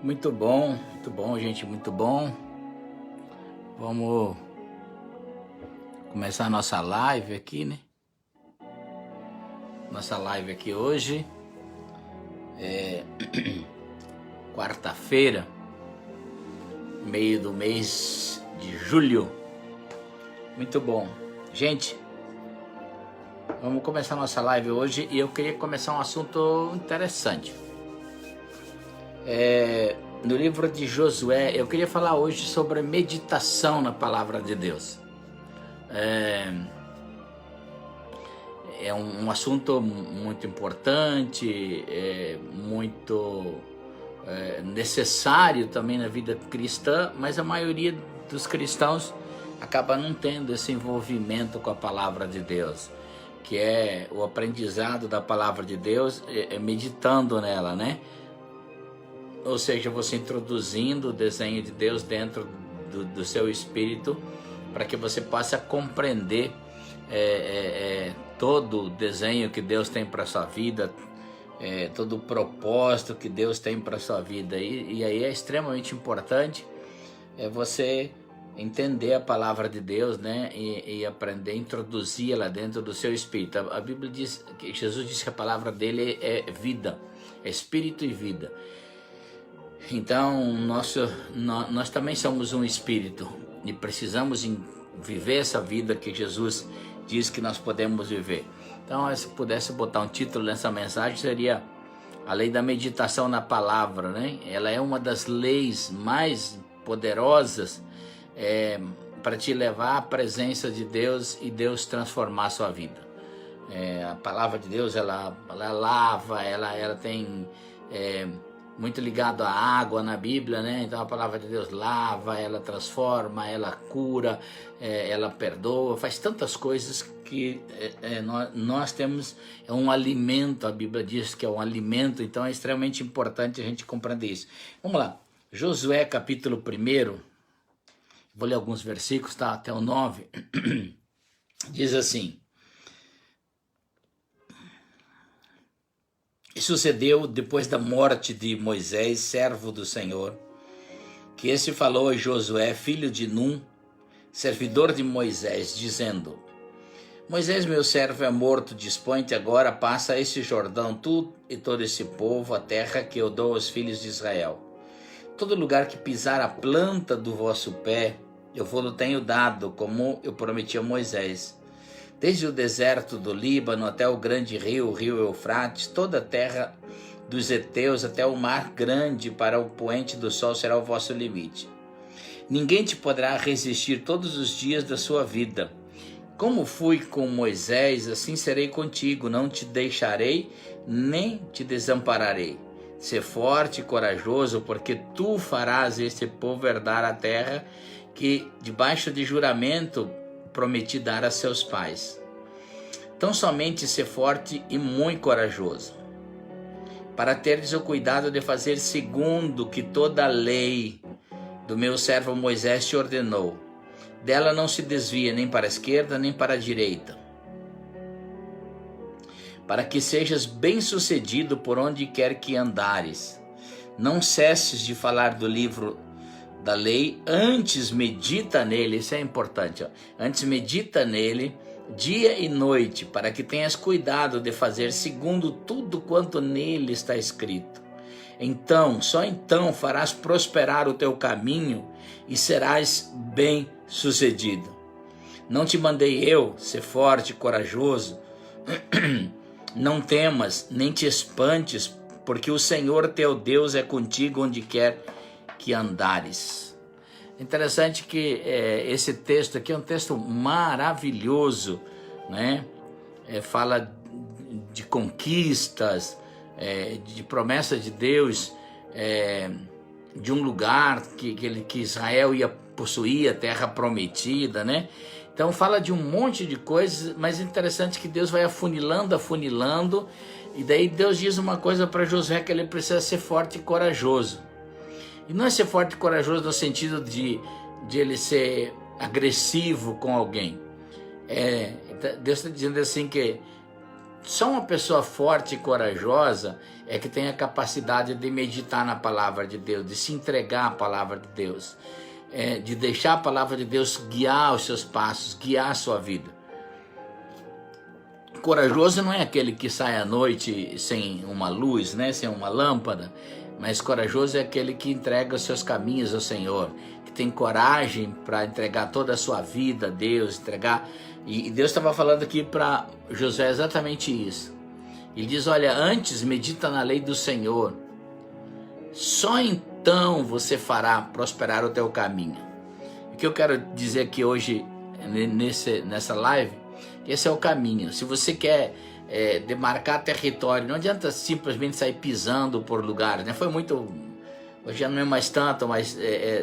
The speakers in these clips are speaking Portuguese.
Muito bom, gente, muito bom. Vamos começar a nossa live aqui, né? Nossa live aqui hoje é quarta-feira, meio do mês de julho. Muito bom. Gente, vamos começar a nossa live hoje e eu queria começar um assunto interessante. No livro de Josué, eu queria falar hoje sobre meditação na palavra de Deus. É um assunto muito importante, muito necessário também na vida cristã, mas a maioria dos cristãos acaba não tendo esse envolvimento com a palavra de Deus, que é o aprendizado da palavra de Deus, meditando nela, né? Ou seja, você introduzindo o desenho de Deus dentro do seu espírito, para que você possa compreender todo o desenho que Deus tem para a sua vida, todo o propósito que Deus tem para a sua vida. E aí é extremamente importante você entender a palavra de Deus, né? E aprender a introduzir ela dentro do seu espírito. A Bíblia diz que Jesus disse que a palavra dele é vida, é espírito e vida. Então, nós também somos um espírito e precisamos viver essa vida que Jesus diz que nós podemos viver. Então, se pudesse botar um título nessa mensagem, seria a lei da meditação na palavra, né? Ela é uma das leis mais poderosas para te levar à presença de Deus e Deus transformar a sua vida. A palavra de Deus, ela lava, ela tem... muito ligado à água na Bíblia, né? Então a palavra de Deus lava, ela transforma, ela cura, ela perdoa, faz tantas coisas que nós temos, é um alimento, a Bíblia diz que é um alimento, então é extremamente importante a gente compreender isso. Vamos lá, Josué capítulo 1, vou ler alguns versículos, tá? Até o 9, diz assim: E sucedeu depois da morte de Moisés, servo do Senhor, que este falou a Josué, filho de Num, servidor de Moisés, dizendo: Moisés, meu servo, é morto, dispõe-te agora, passa este Jordão, tu e todo esse povo, a terra que eu dou aos filhos de Israel. Todo lugar que pisar a planta do vosso pé, eu vou-lo tenho dado, como eu prometi a Moisés. Desde o deserto do Líbano até o grande rio, o rio Eufrates, toda a terra dos heteus até o mar grande, para o poente do sol será o vosso limite. Ninguém te poderá resistir todos os dias da sua vida. Como fui com Moisés, assim serei contigo, não te deixarei, nem te desampararei. Sê forte e corajoso, porque tu farás este povo herdar a terra que, debaixo de juramento, prometi dar a seus pais. Tão somente ser forte e muito corajoso, para teres o cuidado de fazer segundo que toda a lei do meu servo Moisés te ordenou. Dela não se desvia nem para a esquerda nem para a direita, para que sejas bem-sucedido por onde quer que andares. Não cesses de falar do livro da lei, antes medita nele, isso é importante, antes medita nele dia e noite, para que tenhas cuidado de fazer segundo tudo quanto nele está escrito. Então, só então farás prosperar o teu caminho e serás bem sucedido. Não te mandei eu ser forte e corajoso? Não temas, nem te espantes, porque o Senhor teu Deus é contigo onde quer que andares. Interessante que esse texto aqui é um texto maravilhoso, né? Fala de conquistas, de promessas de Deus, de um lugar que Israel ia possuir, a terra prometida, né? Então fala de um monte de coisas, mas é interessante que Deus vai afunilando, e daí Deus diz uma coisa para Josué, que ele precisa ser forte e corajoso. E não é ser forte e corajoso no sentido de ele ser agressivo com alguém. Deus está dizendo assim que Só uma pessoa forte e corajosa é que tem a capacidade de meditar na palavra de Deus, de se entregar à palavra de Deus, de deixar a palavra de Deus guiar os seus passos, guiar a sua vida. Corajoso não é aquele que sai à noite sem uma luz, né, sem uma lâmpada, mas corajoso é aquele que entrega os seus caminhos ao Senhor, que tem coragem para entregar toda a sua vida a Deus, entregar. E Deus estava falando aqui para Josué exatamente isso. Ele diz, olha, antes medita na lei do Senhor, só então você fará prosperar o teu caminho. O que eu quero dizer aqui hoje, nessa live, esse é o caminho. Se você quer demarcar território, não adianta simplesmente sair pisando por lugares, né? Foi muito... Hoje já não é mais tanto, mas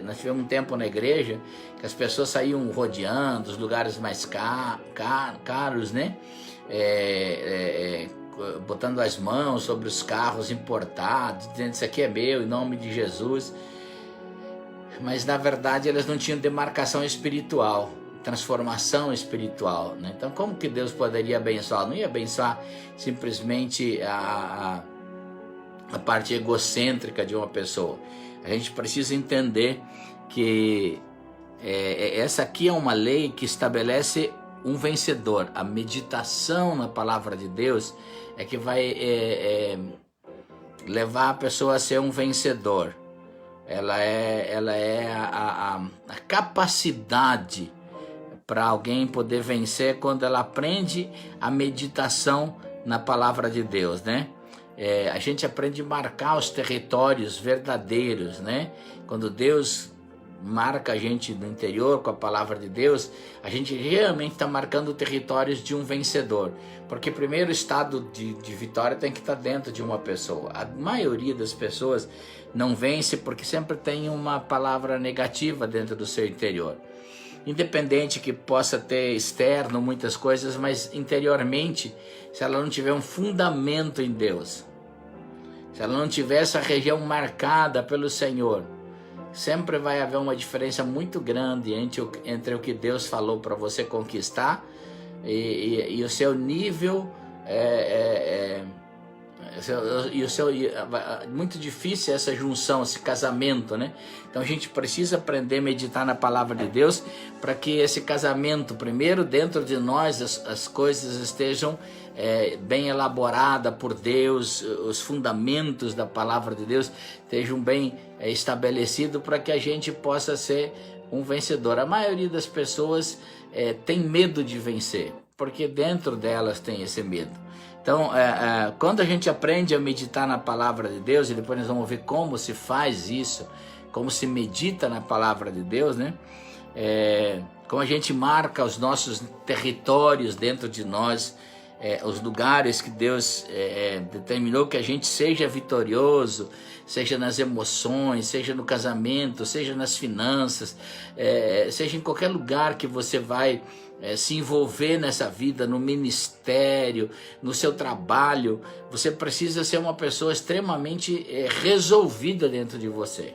nós tivemos um tempo na igreja que as pessoas saíam rodeando os lugares mais caros, né? Botando as mãos sobre os carros importados, dizendo isso aqui é meu, em nome de Jesus. Mas na verdade elas não tinham demarcação espiritual, transformação espiritual, né? Então como que Deus poderia abençoar? Não ia abençoar simplesmente a parte egocêntrica de uma pessoa. A gente precisa entender que essa aqui é uma lei que estabelece um vencedor. A meditação na palavra de Deus é que vai levar a pessoa a ser um vencedor. Ela é a capacidade para alguém poder vencer quando ela aprende a meditação na palavra de Deus, né? A gente aprende a marcar os territórios verdadeiros, né? Quando Deus marca a gente no interior com a palavra de Deus, a gente realmente está marcando territórios de um vencedor. Porque primeiro o estado de vitória tem que estar dentro de uma pessoa. A maioria das pessoas não vence porque sempre tem uma palavra negativa dentro do seu interior. Independente que possa ter externo muitas coisas, mas interiormente, se ela não tiver um fundamento em Deus, se ela não tiver essa região marcada pelo Senhor, sempre vai haver uma diferença muito grande entre o que Deus falou para você conquistar e o seu nível, muito difícil essa junção, esse casamento, né? Então a gente precisa aprender a meditar na palavra de Deus para que esse casamento, primeiro dentro de nós, as coisas estejam bem elaboradas por Deus, os fundamentos da palavra de Deus estejam bem estabelecidos para que a gente possa ser um vencedor. A maioria das pessoas tem medo de vencer, porque dentro delas tem esse medo. Então, quando a gente aprende a meditar na palavra de Deus, e depois nós vamos ver como se faz isso, como se medita na palavra de Deus, né? Como a gente marca os nossos territórios dentro de nós, os lugares que Deus determinou que a gente seja vitorioso, seja nas emoções, seja no casamento, seja nas finanças, seja em qualquer lugar que você vai se envolver nessa vida, no ministério, no seu trabalho. Você precisa ser uma pessoa extremamente resolvida dentro de você.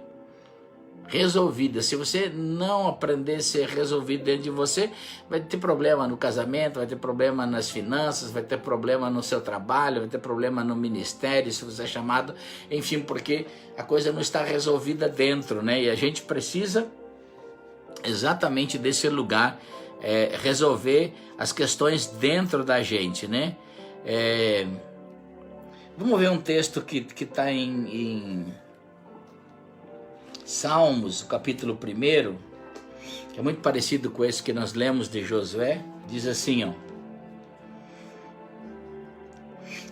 Resolvida. Se você não aprender a ser resolvido dentro de você, vai ter problema no casamento, vai ter problema nas finanças, vai ter problema no seu trabalho, vai ter problema no ministério, se você é chamado, enfim, porque a coisa não está resolvida dentro, né? E a gente precisa exatamente desse lugar, resolver as questões dentro da gente, né? Vamos ver um texto que está em Salmos, o capítulo 1, que é muito parecido com esse que nós lemos de Josué. Diz assim, ó: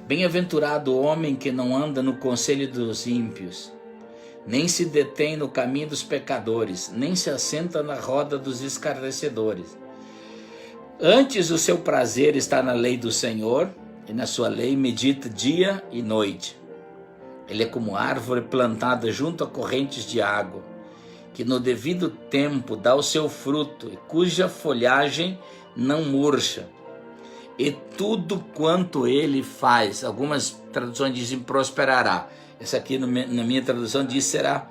Bem-aventurado o homem que não anda no conselho dos ímpios, nem se detém no caminho dos pecadores, nem se assenta na roda dos escarnecedores. Antes o seu prazer está na lei do Senhor, e na sua lei medita dia e noite. Ele é como árvore plantada junto a correntes de água, que no devido tempo dá o seu fruto, e cuja folhagem não murcha. E tudo quanto ele faz, algumas traduções dizem prosperará. Essa aqui na minha tradução diz será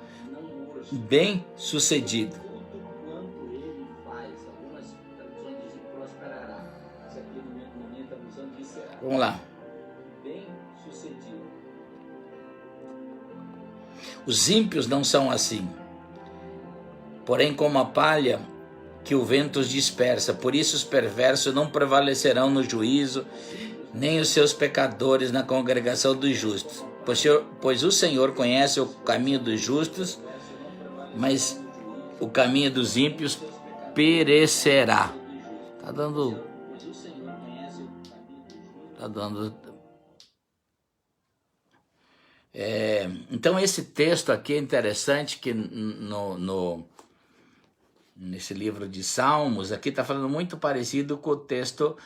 bem sucedido. Vamos lá. Os ímpios não são assim, porém como a palha que o vento os dispersa. Por isso os perversos não prevalecerão no juízo, nem os seus pecadores na congregação dos justos. Pois o Senhor conhece o caminho dos justos, mas o caminho dos ímpios perecerá. Tá dando. Então esse texto aqui é interessante, que nesse livro de Salmos, aqui está falando muito parecido com o texto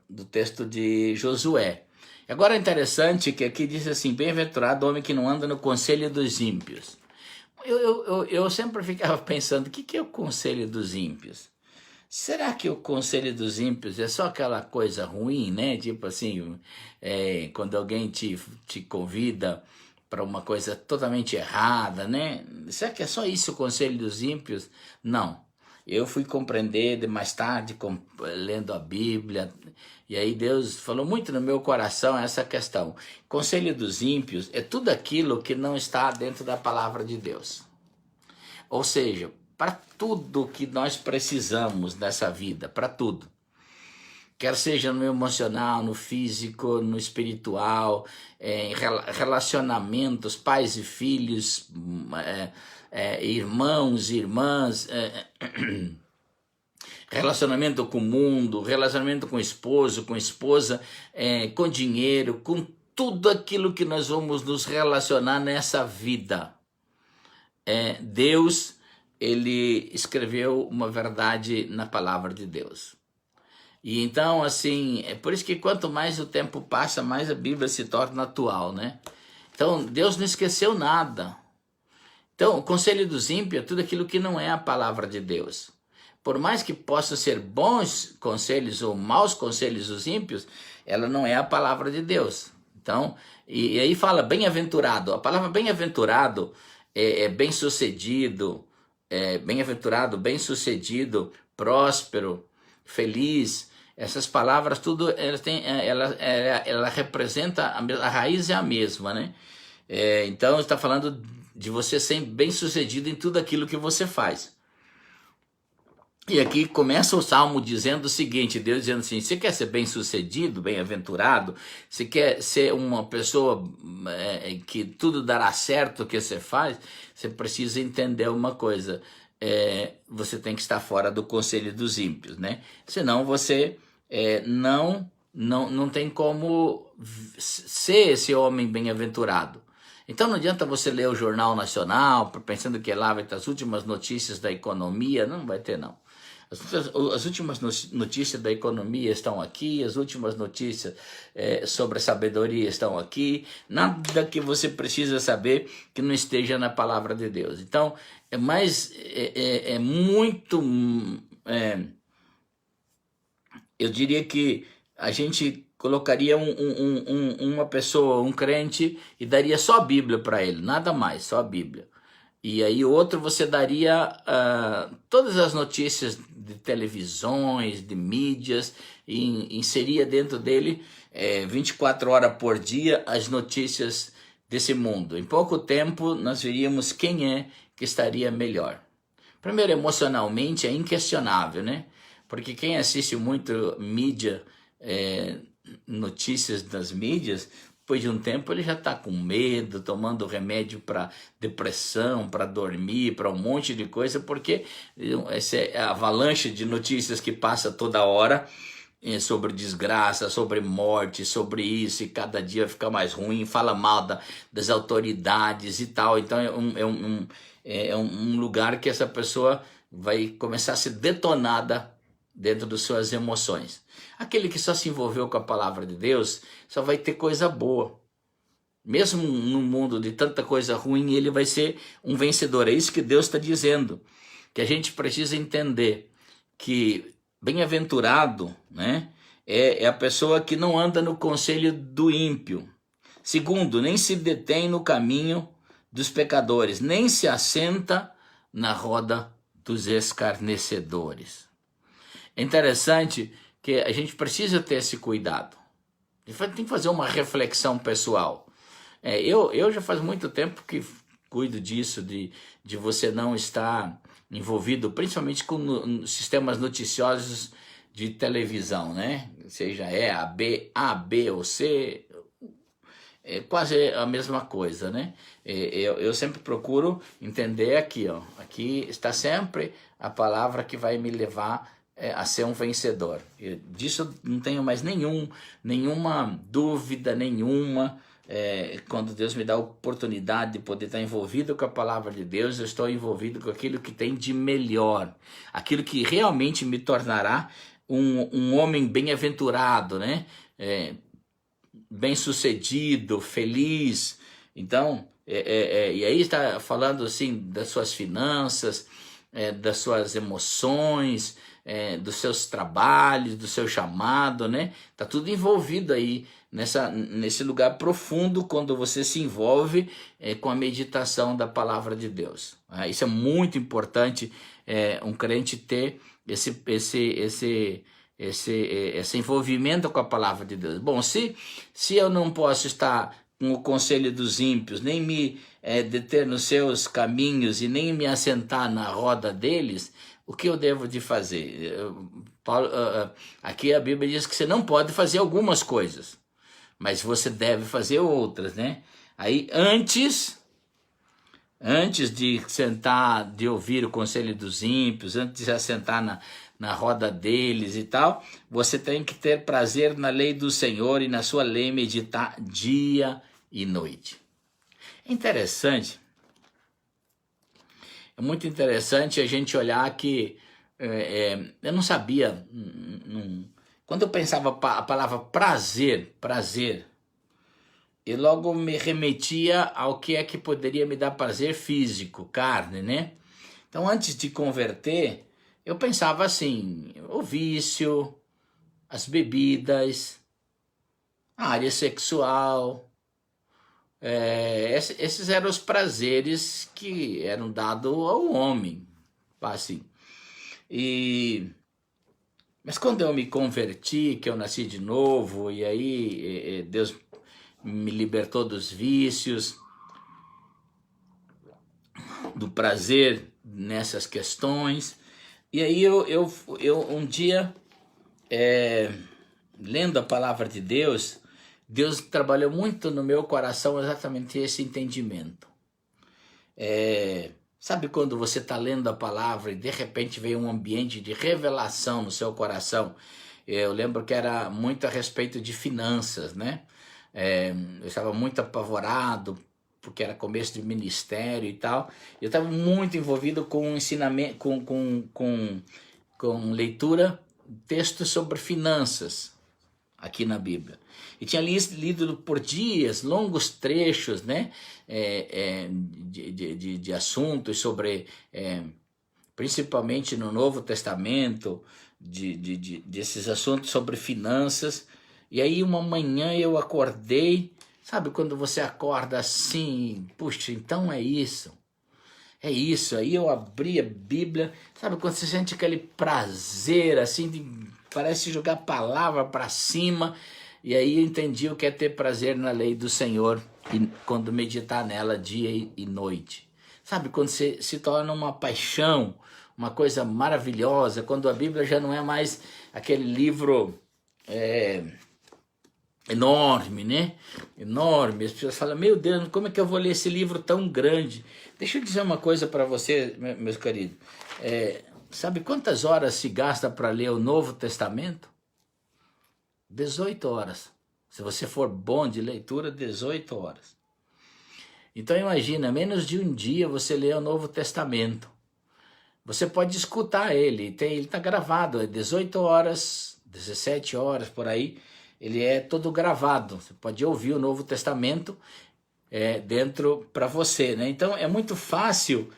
do texto de Josué. Agora é interessante que aqui diz assim: bem-aventurado o homem que não anda no conselho dos ímpios. Eu sempre ficava pensando, o que é o conselho dos ímpios? Será que o conselho dos ímpios é só aquela coisa ruim, né? Tipo assim, quando alguém te convida para uma coisa totalmente errada, né? Será que é só isso o conselho dos ímpios? Não. Eu fui compreender mais tarde, lendo a Bíblia, e aí Deus falou muito no meu coração essa questão. Conselho dos ímpios é tudo aquilo que não está dentro da palavra de Deus. Ou seja, para tudo que nós precisamos nessa vida, para tudo. Quer seja no emocional, no físico, no espiritual, em relacionamentos, pais e filhos, irmãos e irmãs, relacionamento com o mundo, relacionamento com o esposo, com a esposa, com dinheiro, com tudo aquilo que nós vamos nos relacionar nessa vida. Deus, ele escreveu uma verdade na palavra de Deus. E então, assim, é por isso que quanto mais o tempo passa, mais a Bíblia se torna atual, né? Então, Deus não esqueceu nada. Então, o conselho dos ímpios é tudo aquilo que não é a palavra de Deus. Por mais que possam ser bons conselhos ou maus conselhos dos ímpios, ela não é a palavra de Deus. Então, e aí fala bem-aventurado. A palavra bem-aventurado é bem-sucedido, bem-aventurado, bem-sucedido, próspero, feliz. Essas palavras, tudo, ela representa, a raiz é a mesma, né? Então, está falando de você ser bem-sucedido em tudo aquilo que você faz. E aqui começa o Salmo dizendo o seguinte, Deus dizendo assim: você quer ser bem-sucedido, bem-aventurado? Você quer ser uma pessoa que tudo dará certo o que você faz? Você precisa entender uma coisa, você tem que estar fora do conselho dos ímpios, né? Senão você não tem como ser esse homem bem-aventurado. Então não adianta você ler o Jornal Nacional pensando que lá vai ter as últimas notícias da economia. Não vai ter, não. As últimas notícias da economia estão aqui, as últimas notícias sobre a sabedoria estão aqui. Nada que você precisa saber que não esteja na palavra de Deus. Então, muito... eu diria que a gente colocaria uma pessoa, um crente, e daria só a Bíblia para ele, nada mais, só a Bíblia. E aí outro você daria todas as notícias de televisões, de mídias, e inseria dentro dele 24 horas por dia as notícias desse mundo. Em pouco tempo nós veríamos quem que estaria melhor. Primeiro, emocionalmente é inquestionável, né? Porque quem assiste muito mídia, notícias das mídias, depois de um tempo ele já está com medo, tomando remédio para depressão, para dormir, para um monte de coisa, porque essa é a avalanche de notícias que passa toda hora sobre desgraça, sobre morte, sobre isso, e cada dia fica mais ruim, fala mal das autoridades e tal. Então é um lugar que essa pessoa vai começar a ser detonada dentro das suas emoções. Aquele que só se envolveu com a palavra de Deus só vai ter coisa boa. Mesmo no mundo de tanta coisa ruim, ele vai ser um vencedor. É isso que Deus está dizendo. Que a gente precisa entender que bem-aventurado, né, é a pessoa que não anda no conselho do ímpio. Segundo, nem se detém no caminho dos pecadores, nem se assenta na roda dos escarnecedores. É interessante que a gente precisa ter esse cuidado. A gente tem que fazer uma reflexão pessoal. Eu já faz muito tempo que cuido disso, de você não estar envolvido, principalmente com sistemas noticiosos de televisão, né? Seja A, B ou C, é quase a mesma coisa, né? Eu sempre procuro entender aqui, ó. Aqui está sempre a palavra que vai me levar a ser um vencedor. Disso não tenho mais nenhuma dúvida, nenhuma. Quando Deus me dá a oportunidade de poder estar envolvido com a palavra de Deus, eu estou envolvido com aquilo que tem de melhor, aquilo que realmente me tornará um homem bem-aventurado, né? Bem-sucedido, feliz. Então, e aí está falando assim das suas finanças, das suas emoções, dos seus trabalhos, do seu chamado, né? Tá tudo envolvido aí nesse lugar profundo quando você se envolve com a meditação da palavra de Deus. Isso é muito importante, um crente ter esse envolvimento com a palavra de Deus. Bom, se eu não posso estar com o conselho dos ímpios, nem me deter nos seus caminhos e nem me assentar na roda deles, o que eu devo de fazer? Aqui a Bíblia diz que você não pode fazer algumas coisas, mas você deve fazer outras, né? Aí antes de sentar, de ouvir o conselho dos ímpios, antes de assentar na roda deles e tal, você tem que ter prazer na lei do Senhor e na sua lei meditar dia e noite. É interessante, é muito interessante a gente olhar que eu não sabia, quando eu pensava a palavra prazer, eu logo me remetia ao que é que poderia me dar prazer físico, carne, né? Então antes de converter, eu pensava assim, o vício, as bebidas, a área sexual, esses eram os prazeres que eram dados ao homem, assim. Mas quando eu me converti, que eu nasci de novo, e aí Deus me libertou dos vícios, do prazer nessas questões. E aí eu um dia, lendo a palavra de Deus, Deus trabalhou muito no meu coração exatamente esse entendimento. Sabe quando você está lendo a palavra e de repente veio um ambiente de revelação no seu coração? Eu lembro que era muito a respeito de finanças, né? Eu estava muito apavorado, porque era começo de ministério e tal. Eu estava muito envolvido com ensinamento, com leitura, textos sobre finanças aqui na Bíblia. E tinha lido por dias, longos trechos, né, de assuntos sobre, principalmente no Novo Testamento, desses assuntos sobre finanças. E aí uma manhã eu acordei, sabe quando você acorda assim, puxa, então é isso. Aí eu abri a Bíblia, sabe quando você sente aquele prazer assim, parece jogar a palavra para cima, e aí eu entendi o que é ter prazer na lei do Senhor, e quando meditar nela dia e noite. Sabe, quando se torna uma paixão, uma coisa maravilhosa, quando a Bíblia já não é mais aquele livro enorme, né? Enorme. As pessoas falam, meu Deus, como é que eu vou ler esse livro tão grande? Deixa eu dizer uma coisa para você, meus queridos. Sabe quantas horas se gasta para ler o Novo Testamento? 18 horas. Se você for bom de leitura, 18 horas. Então imagina, menos de um dia você lê o Novo Testamento. Você pode escutar ele está gravado, 18 horas, 17 horas, por aí. Ele é todo gravado, você pode ouvir o Novo Testamento dentro para você, né? Então é muito fácil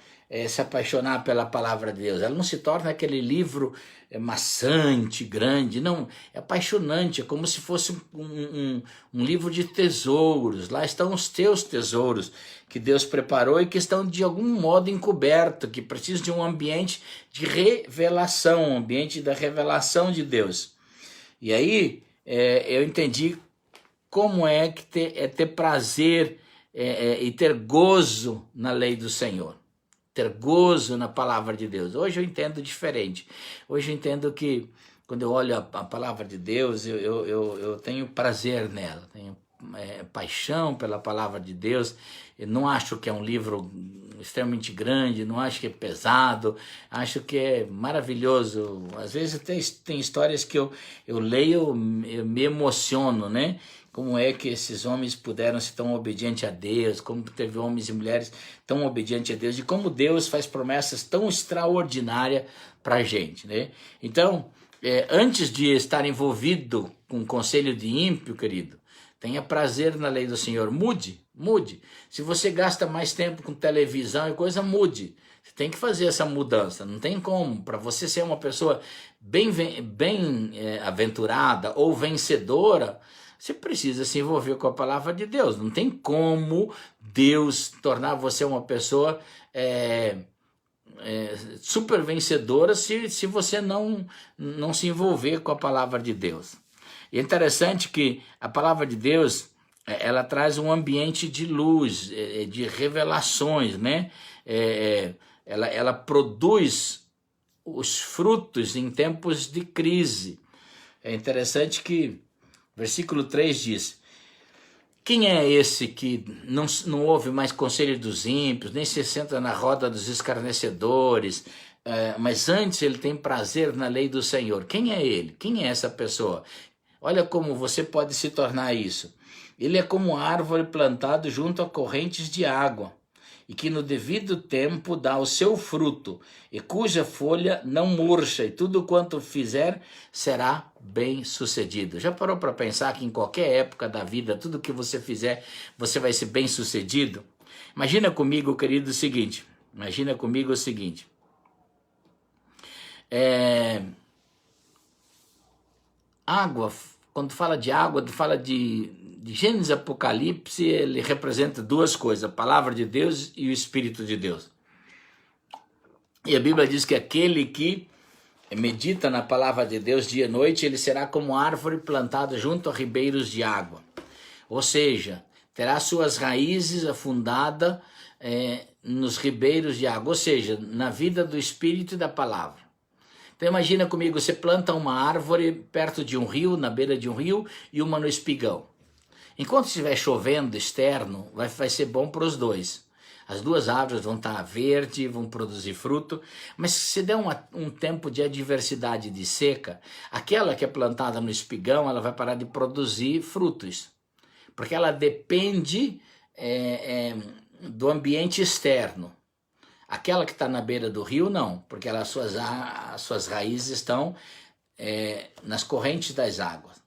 se apaixonar pela palavra de Deus. Ela não se torna aquele livro maçante, grande, não, é apaixonante, é como se fosse um livro de tesouros. Lá estão os teus tesouros que Deus preparou e que estão de algum modo encobertos, que precisam de um ambiente de revelação, um ambiente da revelação de Deus. E aí eu entendi como é que ter prazer e ter gozo na lei do Senhor. Ter gozo na palavra de Deus. Hoje eu entendo diferente. Hoje eu entendo que quando eu olho a palavra de Deus, eu tenho prazer nela, tenho paixão pela palavra de Deus. Eu não acho que é um livro extremamente grande, não acho que é pesado, acho que é maravilhoso. Às vezes tem histórias que eu leio, eu me emociono, né? Como é que esses homens puderam ser tão obedientes a Deus, como teve homens e mulheres tão obedientes a Deus, e como Deus faz promessas tão extraordinárias para a gente, né? Então, antes de estar envolvido com o conselho de ímpio, querido, tenha prazer na lei do Senhor, mude. Se você gasta mais tempo com televisão e coisa, mude. Você tem que fazer essa mudança, não tem como. Para você ser uma pessoa bem aventurada ou vencedora, você precisa se envolver com a palavra de Deus. Não tem como Deus tornar você uma pessoa super vencedora se você não se envolver com a palavra de Deus. E é interessante que a palavra de Deus, ela traz um ambiente de luz, de revelações, né? Ela produz os frutos em tempos de crise. É interessante que versículo 3 diz: quem é esse que não ouve mais conselho dos ímpios, nem se senta na roda dos escarnecedores, mas antes ele tem prazer na lei do Senhor? Quem é ele? Quem é essa pessoa? Olha como você pode se tornar isso. Ele é como árvore plantado junto a correntes de água, e que no devido tempo dá o seu fruto, e cuja folha não murcha, e tudo quanto fizer será bem sucedido. Já parou para pensar que em qualquer época da vida, tudo que você fizer, você vai ser bem sucedido? Imagina comigo, querido, o seguinte. Água, quando fala de água, fala de Gênesis e Apocalipse, ele representa duas coisas, a palavra de Deus e o Espírito de Deus. E a Bíblia diz que aquele que medita na palavra de Deus dia e noite, ele será como árvore plantada junto a ribeiros de água. Ou seja, terá suas raízes afundadas nos ribeiros de água, ou seja, na vida do Espírito e da palavra. Então imagina comigo, você planta uma árvore perto de um rio, na beira de um rio, e uma no espigão. Enquanto estiver chovendo externo, vai ser bom para os dois. As duas árvores vão estar verdes, vão produzir fruto, mas se der um tempo de adversidade, de seca, aquela que é plantada no espigão, ela vai parar de produzir frutos, porque ela depende do ambiente externo. Aquela que está na beira do rio, não, porque as suas raízes estão nas correntes das águas.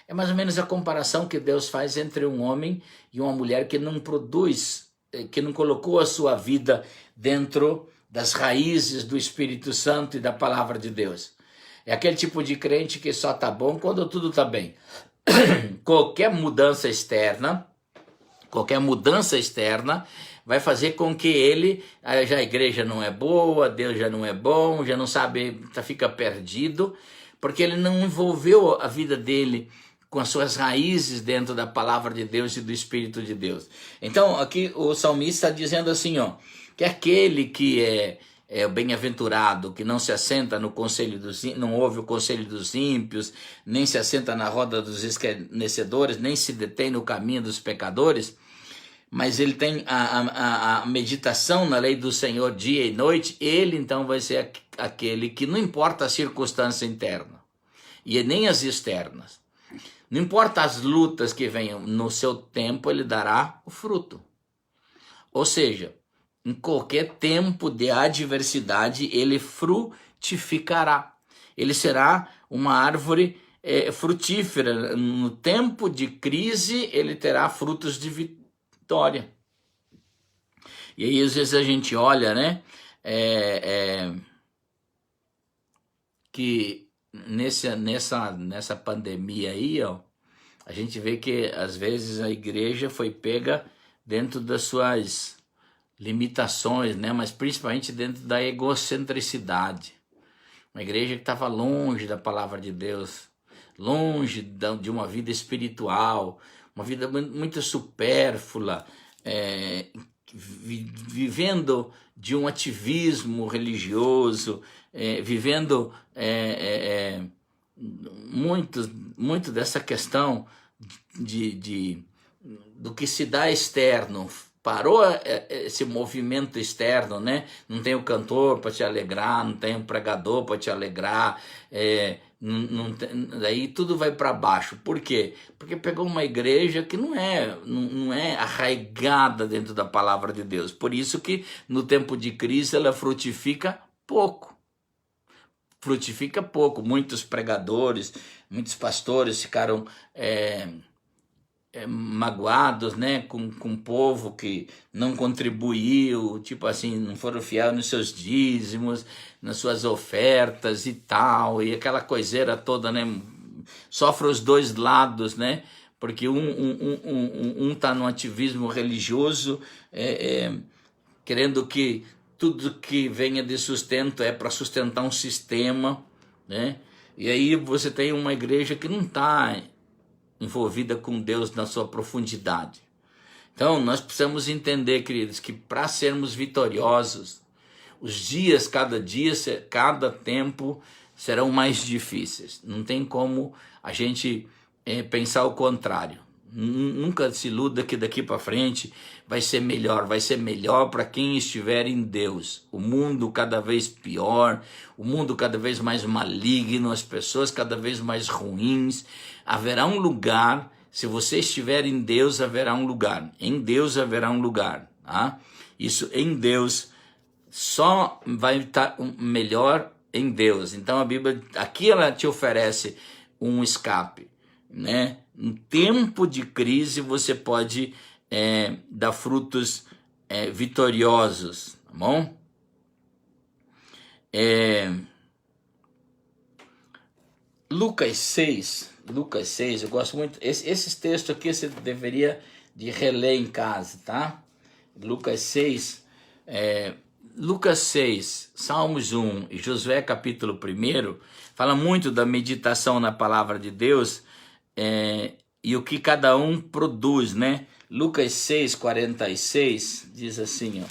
É mais ou menos a comparação que Deus faz entre um homem e uma mulher que não produz, que não colocou a sua vida dentro das raízes do Espírito Santo e da palavra de Deus. É aquele tipo de crente que só está bom quando tudo está bem. Qualquer mudança externa vai fazer com que ele, já a igreja não é boa, Deus já não é bom, já não sabe, fica perdido, porque ele não envolveu a vida dele com as suas raízes dentro da palavra de Deus e do Espírito de Deus. Então aqui o salmista está dizendo assim, que aquele que é bem-aventurado, que não se assenta no conselho não ouve o conselho dos ímpios, nem se assenta na roda dos escarnecedores, nem se detém no caminho dos pecadores, mas ele tem a meditação na lei do Senhor dia e noite, ele então vai ser aquele que não importa a circunstância interna e nem as externas, não importa as lutas que venham, no seu tempo ele dará o fruto. Ou seja, em qualquer tempo de adversidade ele frutificará, ele será uma árvore frutífera. No tempo de crise ele terá frutos de vitória. E aí às vezes a gente olha, né, que nessa pandemia aí, a gente vê que às vezes a igreja foi pega dentro das suas limitações, né, mas principalmente dentro da egocentricidade. Uma igreja que estava longe da palavra de Deus, longe de uma vida espiritual, uma vida muito supérflua, vivendo de um ativismo religioso, vivendo muito dessa questão do que se dá externo. Parou esse movimento externo, né? Não tem o cantor para te alegrar, não tem o pregador para te alegrar, daí tudo vai para baixo. Por quê? Porque pegou uma igreja que não é arraigada dentro da palavra de Deus. Por isso que no tempo de crise ela frutifica pouco. Muitos pregadores, muitos pastores ficaram magoados, né, com o povo que não contribuiu, tipo assim, não foram fiéis nos seus dízimos, nas suas ofertas e tal, e aquela coiseira toda, né, sofre os dois lados, né, porque um tá no ativismo religioso, querendo que tudo que venha de sustento é para sustentar um sistema, né, e aí você tem uma igreja que não está envolvida com Deus na sua profundidade. Então, nós precisamos entender, queridos, que para sermos vitoriosos, os dias, cada tempo serão mais difíceis. Não tem como a gente pensar o contrário. Nunca se iluda que daqui para frente vai ser melhor para quem estiver em Deus. O mundo cada vez pior, o mundo cada vez mais maligno, as pessoas cada vez mais ruins. Haverá um lugar, se você estiver em Deus, haverá um lugar. Em Deus haverá um lugar. Tá? Isso em Deus só vai estar melhor em Deus. Então a Bíblia, aqui ela te oferece um escape, né? Em tempo de crise você pode dar frutos vitoriosos, tá bom? Lucas 6, eu gosto muito, esses textos aqui você deveria de reler em casa, tá? Lucas 6, Salmos 1 e Josué capítulo 1, fala muito da meditação na palavra de Deus, e o que cada um produz, né? Lucas 6:46 diz assim, ó.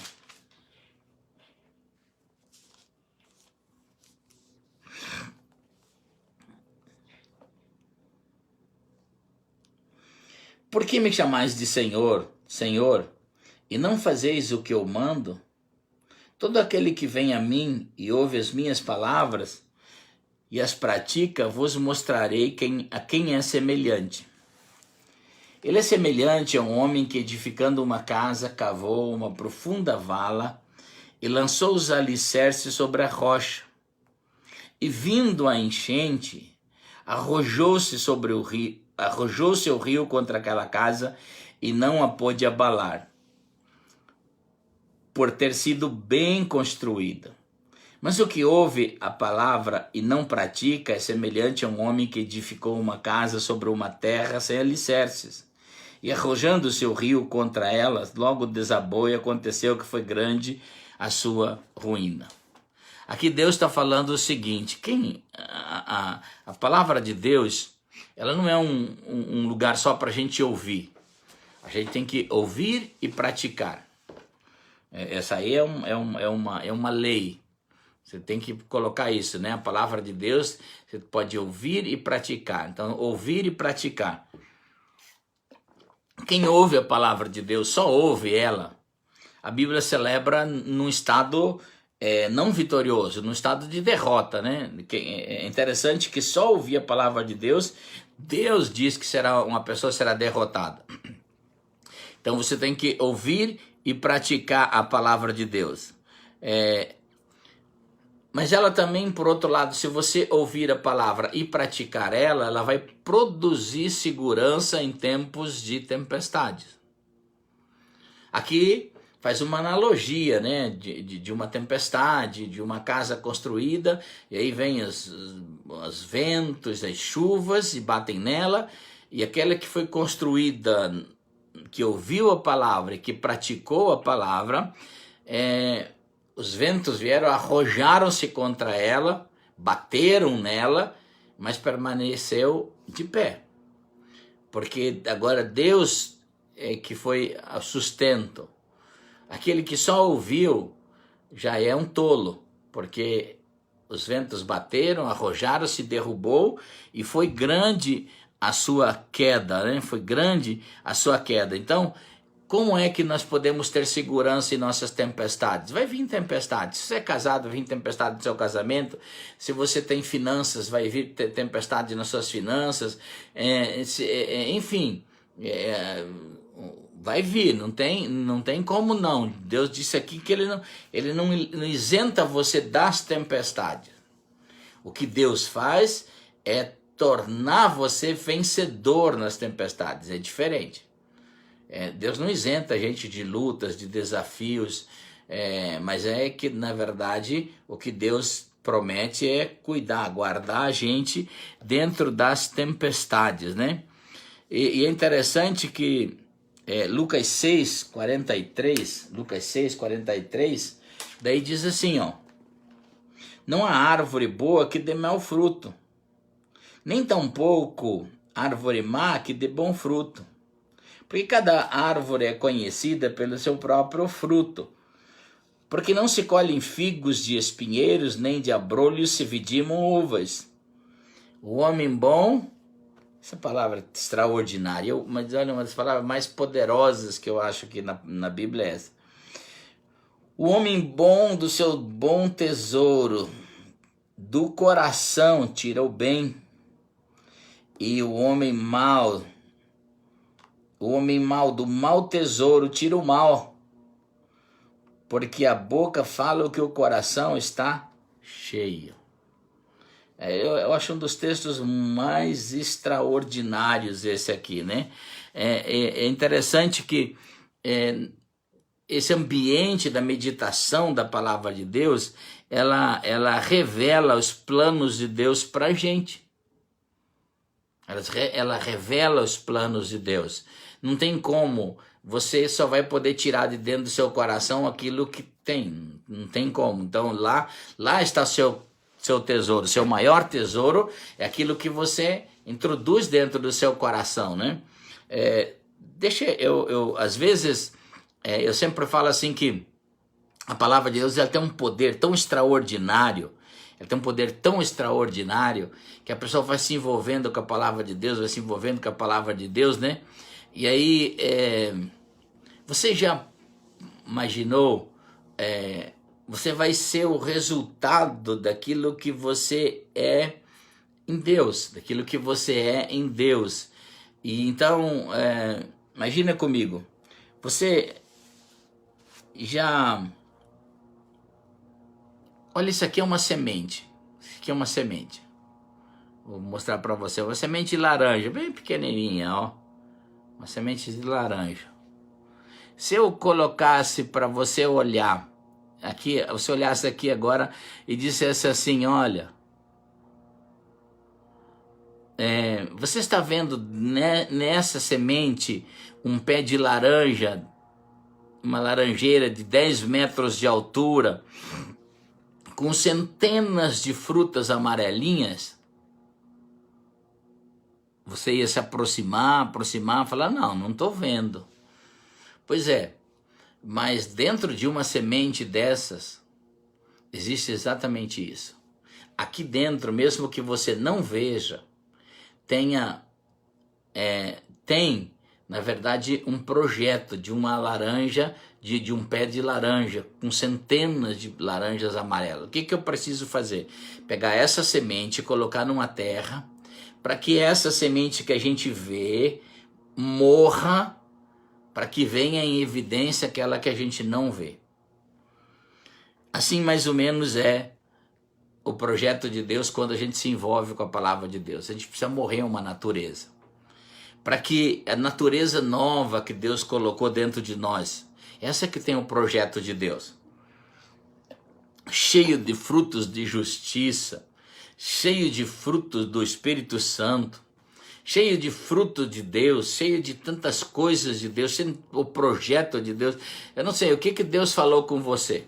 Por que me chamais de Senhor, Senhor, e não fazeis o que eu mando? Todo aquele que vem a mim e ouve as minhas palavras e as pratica, vos mostrarei a quem é semelhante. Ele é semelhante a um homem que, edificando uma casa, cavou uma profunda vala e lançou os alicerces sobre a rocha. E vindo a enchente, arrojou-se o rio contra aquela casa e não a pôde abalar, por ter sido bem construída. Mas o que ouve a palavra e não pratica é semelhante a um homem que edificou uma casa sobre uma terra sem alicerces. E arrojando-se o rio contra elas, logo desabou e aconteceu que foi grande a sua ruína. Aqui Deus está falando o seguinte, a palavra de Deus, ela não é um lugar só para a gente ouvir. A gente tem que ouvir e praticar. Essa aí é uma lei. Você tem que colocar isso, né? A palavra de Deus, você pode ouvir e praticar. Então, ouvir e praticar. Quem ouve a palavra de Deus, só ouve ela, a Bíblia celebra num estado não vitorioso, num estado de derrota, né? É interessante que só ouvir a palavra de Deus, Deus diz que uma pessoa será derrotada. Então você tem que ouvir e praticar a palavra de Deus. Mas ela também, por outro lado, se você ouvir a palavra e praticar ela vai produzir segurança em tempos de tempestades. Aqui faz uma analogia, né, de uma tempestade, de uma casa construída, e aí vem os ventos, as chuvas e batem nela, e aquela que foi construída, que ouviu a palavra e que praticou a palavra, os ventos vieram, arrojaram-se contra ela, bateram nela, mas permaneceu de pé. Porque agora Deus é que foi o sustento. Aquele que só ouviu já é um tolo, porque os ventos bateram, arrojaram-se, derrubou, e foi grande a sua queda, né? Foi grande a sua queda. Então, como é que nós podemos ter segurança em nossas tempestades? Vai vir tempestade. Se você é casado, vai vir tempestade no seu casamento. Se você tem finanças, vai vir tempestade nas suas finanças. Enfim, vai vir, não tem como não. Deus disse aqui que ele não isenta você das tempestades. O que Deus faz é tornar você vencedor nas tempestades, é diferente. Deus não isenta a gente de lutas, de desafios, mas é que, na verdade, o que Deus promete é cuidar, guardar a gente dentro das tempestades, né? E é interessante que Lucas 6:43, daí diz assim, ó: não há árvore boa que dê mau fruto, nem tampouco árvore má que dê bom fruto. Porque cada árvore é conhecida pelo seu próprio fruto. Porque não se colhem figos de espinheiros, nem de abrolhos se vidimam uvas. O homem bom, essa palavra é extraordinária, mas olha, uma das palavras mais poderosas que eu acho que na Bíblia é essa. O homem bom do seu bom tesouro, do coração tira o bem, e o homem mau do mau tesouro tira o mal, porque a boca fala o que o coração está cheio. Eu acho um dos textos mais extraordinários esse aqui, né? É interessante que esse ambiente da meditação da palavra de Deus, ela revela os planos de Deus para a gente. Ela revela os planos de Deus. Não tem como, você só vai poder tirar de dentro do seu coração aquilo que tem. Não tem como. Então lá está seu tesouro. Seu maior tesouro é aquilo que você introduz dentro do seu coração, né? Às vezes, eu sempre falo assim que a palavra de Deus ela tem um poder tão extraordinário. Ela tem um poder tão extraordinário que a pessoa vai se envolvendo com a palavra de Deus, vai se envolvendo com a palavra de Deus, né? E aí, você já imaginou, você vai ser o resultado daquilo que você é em Deus, daquilo que você é em Deus. E então, imagina comigo, você já... Olha, isso aqui é uma semente. Isso aqui é uma semente. Vou mostrar para você. Uma semente de laranja, bem pequenininha, ó. Uma semente de laranja. Se eu colocasse para você olhar, aqui, você olhasse aqui agora e dissesse assim, olha, você está vendo nessa semente um pé de laranja, uma laranjeira de 10 metros de altura, com centenas de frutas amarelinhas? Você ia se aproximar, falar, não estou vendo. Pois é, mas dentro de uma semente dessas, existe exatamente isso. Aqui dentro, mesmo que você não veja, tem, na verdade, um projeto de uma laranja, de um pé de laranja, com centenas de laranjas amarelas. O que eu preciso fazer? Pegar essa semente e colocar numa terra, para que essa semente que a gente vê morra, para que venha em evidência aquela que a gente não vê. Assim mais ou menos é o projeto de Deus quando a gente se envolve com a palavra de Deus. A gente precisa morrer uma natureza, para que a natureza nova que Deus colocou dentro de nós, essa que tem o projeto de Deus, cheio de frutos de justiça, cheio de frutos do Espírito Santo, cheio de frutos de Deus, cheio de tantas coisas de Deus, cheio o projeto de Deus. Eu não sei, o que Deus falou com você?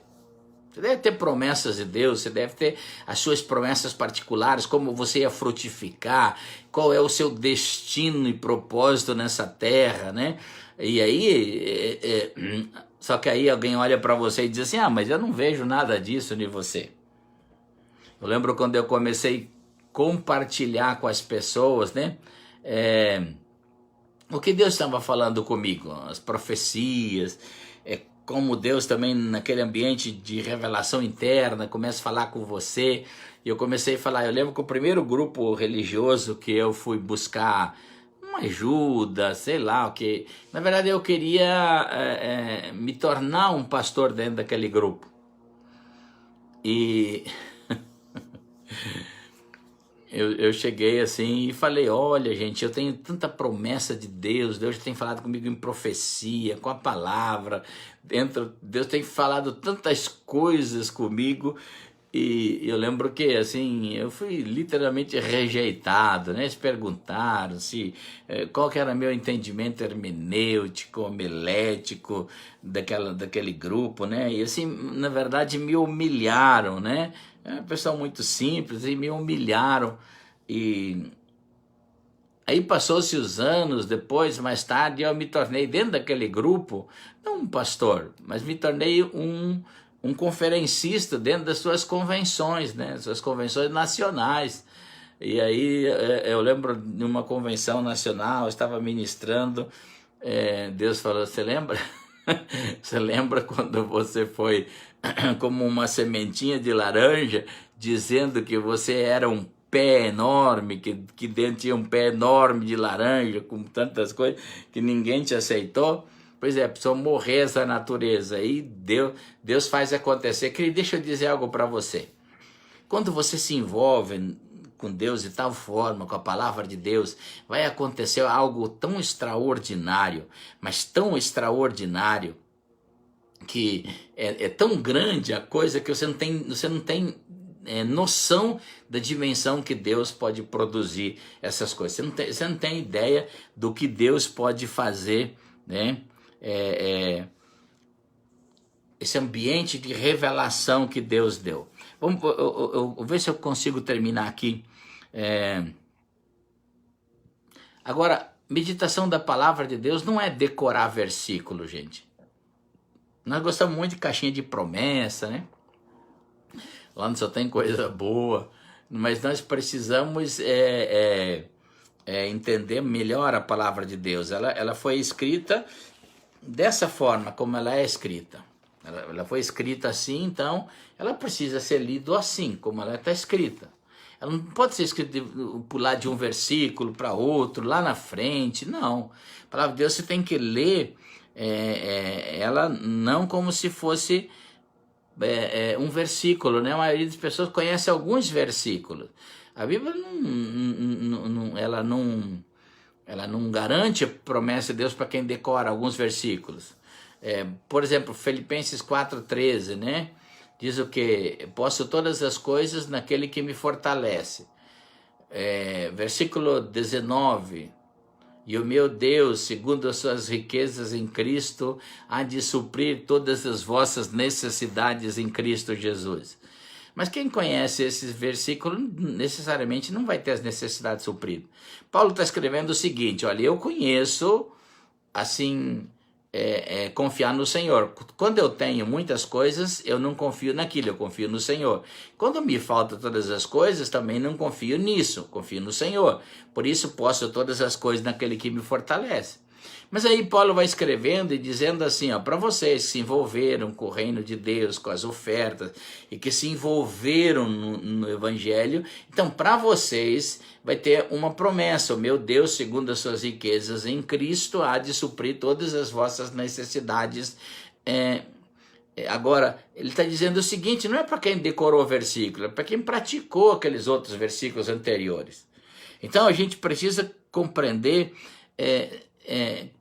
Você deve ter promessas de Deus, você deve ter as suas promessas particulares, como você ia frutificar, qual é o seu destino e propósito nessa terra, né? E aí, só que aí alguém olha para você e diz assim, mas eu não vejo nada disso em você. Eu lembro quando eu comecei a compartilhar com as pessoas, né? O que Deus estava falando comigo, as profecias, como Deus também naquele ambiente de revelação interna começa a falar com você. E eu comecei a falar, eu lembro que o primeiro grupo religioso que eu fui buscar uma ajuda, sei lá o que, na verdade eu queria me tornar um pastor dentro daquele grupo. E eu cheguei assim e falei, olha gente, eu tenho tanta promessa de Deus, Deus tem falado comigo em profecia, com a palavra, Deus tem falado tantas coisas comigo, e eu lembro que assim, eu fui literalmente rejeitado, né? Eles perguntaram qual que era meu entendimento hermenêutico, homilético daquele grupo, né? E assim, na verdade me humilharam, né? É uma pessoa muito simples e me humilharam. E aí passou-se os anos, depois, mais tarde, eu me tornei dentro daquele grupo, não um pastor, mas me tornei um conferencista dentro das suas convenções, né? Suas convenções nacionais. E aí eu lembro de uma convenção nacional, eu estava ministrando, Deus falou, você lembra? Você lembra quando você foi como uma sementinha de laranja, dizendo que você era um pé enorme, que dentro tinha um pé enorme de laranja, com tantas coisas, que ninguém te aceitou? Pois é, precisou morrer essa natureza, e Deus faz acontecer. Querido, deixa eu dizer algo para você. Quando você se envolve com Deus de tal forma, com a palavra de Deus, vai acontecer algo tão extraordinário, mas tão extraordinário, que é tão grande a coisa que você não tem noção da dimensão que Deus pode produzir essas coisas. Você não tem ideia do que Deus pode fazer, né? Esse ambiente de revelação que Deus deu. Eu ver se eu consigo terminar aqui. Agora, meditação da palavra de Deus não é decorar versículo, gente. Nós gostamos muito de caixinha de promessa, né? Lá não só tem coisa boa, mas nós precisamos entender melhor a palavra de Deus. Ela foi escrita dessa forma, como ela é escrita. Ela foi escrita assim, então ela precisa ser lida assim, como ela está escrita. Ela não pode ser escrita pular de um versículo para outro, lá na frente, não. A palavra de Deus você tem que ler ela não como se fosse um versículo, né? A maioria das pessoas conhece alguns versículos. A Bíblia ela não garante a promessa de Deus para quem decora alguns versículos. Por exemplo, Filipenses 4,13, né? Diz o que? Posso todas as coisas naquele que me fortalece. Versículo 19. E o meu Deus, segundo as suas riquezas em Cristo, há de suprir todas as vossas necessidades em Cristo Jesus. Mas quem conhece esses versículos necessariamente não vai ter as necessidades supridas. Paulo está escrevendo o seguinte, olha, eu conheço, assim, confiar no Senhor. Quando eu tenho muitas coisas, eu não confio naquilo, eu confio no Senhor. Quando me faltam todas as coisas, também não confio nisso, confio no Senhor. Por isso posso todas as coisas naquele que me fortalece. Mas aí Paulo vai escrevendo e dizendo assim, para vocês que se envolveram com o reino de Deus, com as ofertas, e que se envolveram no Evangelho, então para vocês vai ter uma promessa, o meu Deus, segundo as suas riquezas em Cristo, há de suprir todas as vossas necessidades. Agora, ele está dizendo o seguinte, não é para quem decorou o versículo, é para quem praticou aqueles outros versículos anteriores. Então a gente precisa compreender...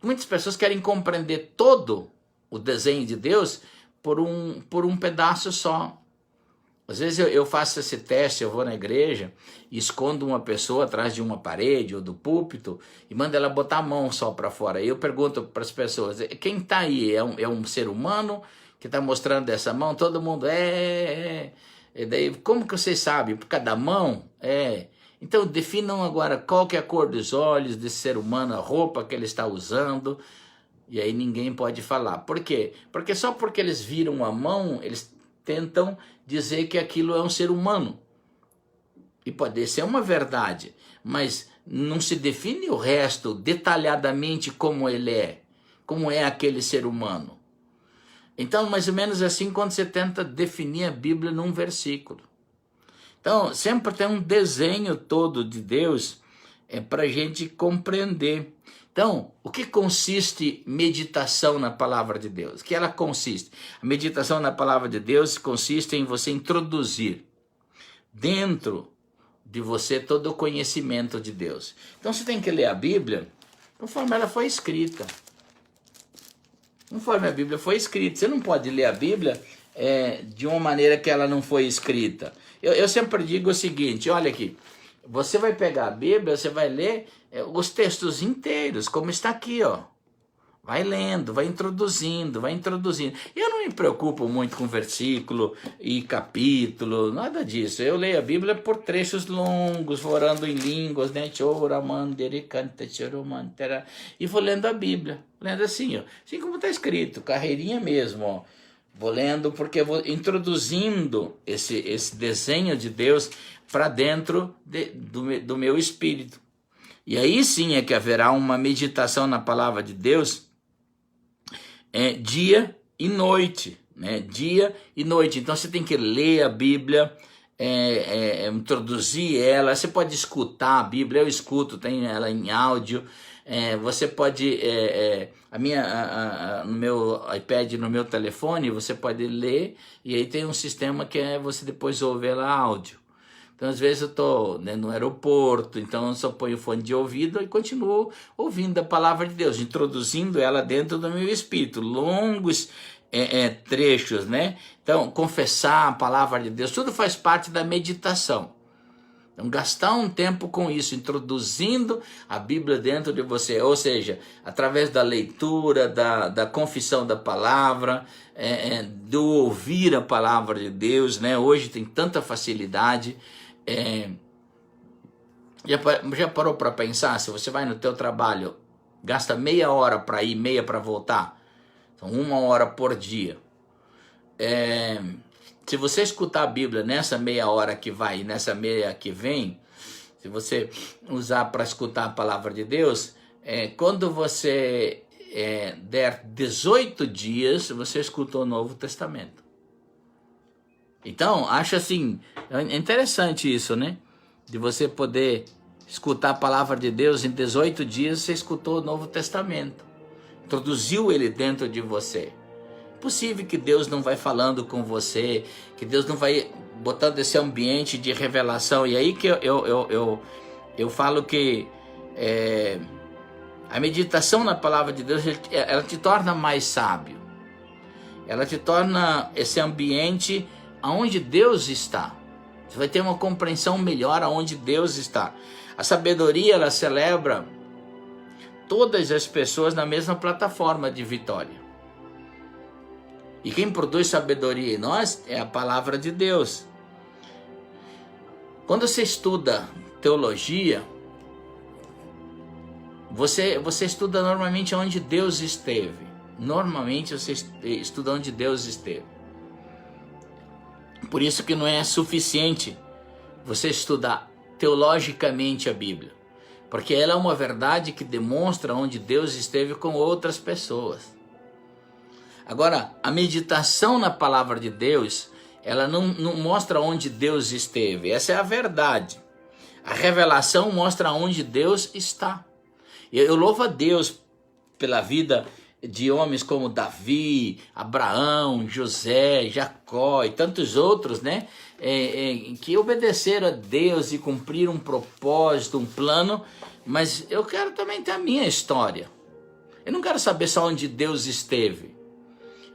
muitas pessoas querem compreender todo o desenho de Deus por um pedaço só. Às vezes eu faço esse teste, eu vou na igreja e escondo uma pessoa atrás de uma parede ou do púlpito e mando ela botar a mão só para fora. E eu pergunto para as pessoas, quem está aí? É um ser humano que está mostrando essa mão, todo mundo E daí, como que vocês sabem? Por causa da mão? Então, definam agora qual que é a cor dos olhos desse ser humano, a roupa que ele está usando, e aí ninguém pode falar. Por quê? Porque só porque eles viram a mão, eles tentam dizer que aquilo é um ser humano. E pode ser uma verdade, mas não se define o resto detalhadamente como ele é, como é aquele ser humano. Então, mais ou menos assim, quando você tenta definir a Bíblia num versículo. Então, sempre tem um desenho todo de Deus para a gente compreender. Então, o que consiste meditação na palavra de Deus? O que ela consiste? A meditação na palavra de Deus consiste em você introduzir dentro de você todo o conhecimento de Deus. Então, você tem que ler a Bíblia conforme ela foi escrita. Conforme a Bíblia foi escrita. Você não pode ler a Bíblia de uma maneira que ela não foi escrita. Eu sempre digo o seguinte, olha aqui, você vai pegar a Bíblia, você vai ler os textos inteiros, como está aqui, ó. Vai lendo, vai introduzindo, vai introduzindo. Eu não me preocupo muito com versículo e capítulo, nada disso. Eu leio a Bíblia por trechos longos, vou orando em línguas, né? E vou lendo a Bíblia, lendo assim, ó. Assim como está escrito, carreirinha mesmo, ó. Vou lendo porque eu vou introduzindo esse desenho de Deus para dentro do meu espírito. E aí sim é que haverá uma meditação na palavra de Deus dia e noite, né? Dia e noite. Então você tem que ler a Bíblia, introduzir ela. Você pode escutar a Bíblia, eu escuto, tem ela em áudio. Você pode, no meu iPad, no meu telefone, você pode ler, e aí tem um sistema que você depois ouve ela áudio. Então, às vezes eu estou no aeroporto, então eu só ponho o fone de ouvido e continuo ouvindo a palavra de Deus, introduzindo ela dentro do meu espírito, longos trechos, né? Então, confessar a palavra de Deus, tudo faz parte da meditação. Então, gastar um tempo com isso, introduzindo a Bíblia dentro de você, ou seja, através da leitura, da confissão da palavra, do ouvir a palavra de Deus, né? Hoje tem tanta facilidade. Já parou para pensar, se você vai no teu trabalho, gasta meia hora para ir, meia para voltar, então 1 hora por dia. Se você escutar a Bíblia nessa meia hora que vai e nessa meia que vem, se você usar para escutar a palavra de Deus, quando você der 18 dias, você escutou o Novo Testamento. Então, acho assim, interessante isso, né? De você poder escutar a palavra de Deus em 18 dias, você escutou o Novo Testamento. Introduziu ele dentro de você. É possível que Deus não vai falando com você, que Deus não vai botando esse ambiente de revelação. E aí que eu falo que a meditação na palavra de Deus, ela te torna mais sábio. Ela te torna esse ambiente aonde Deus está. Você vai ter uma compreensão melhor aonde Deus está. A sabedoria, ela celebra todas as pessoas na mesma plataforma de vitória. E quem produz sabedoria em nós é a palavra de Deus. Quando você estuda teologia, você estuda normalmente onde Deus esteve. Normalmente você estuda onde Deus esteve. Por isso que não é suficiente você estudar teologicamente a Bíblia. Porque ela é uma verdade que demonstra onde Deus esteve com outras pessoas. Agora, a meditação na palavra de Deus, ela não mostra onde Deus esteve. Essa é a verdade. A revelação mostra onde Deus está. Eu louvo a Deus pela vida de homens como Davi, Abraão, José, Jacó e tantos outros, né? Que obedeceram a Deus e cumpriram um propósito, um plano, mas eu quero também ter a minha história. Eu não quero saber só onde Deus esteve.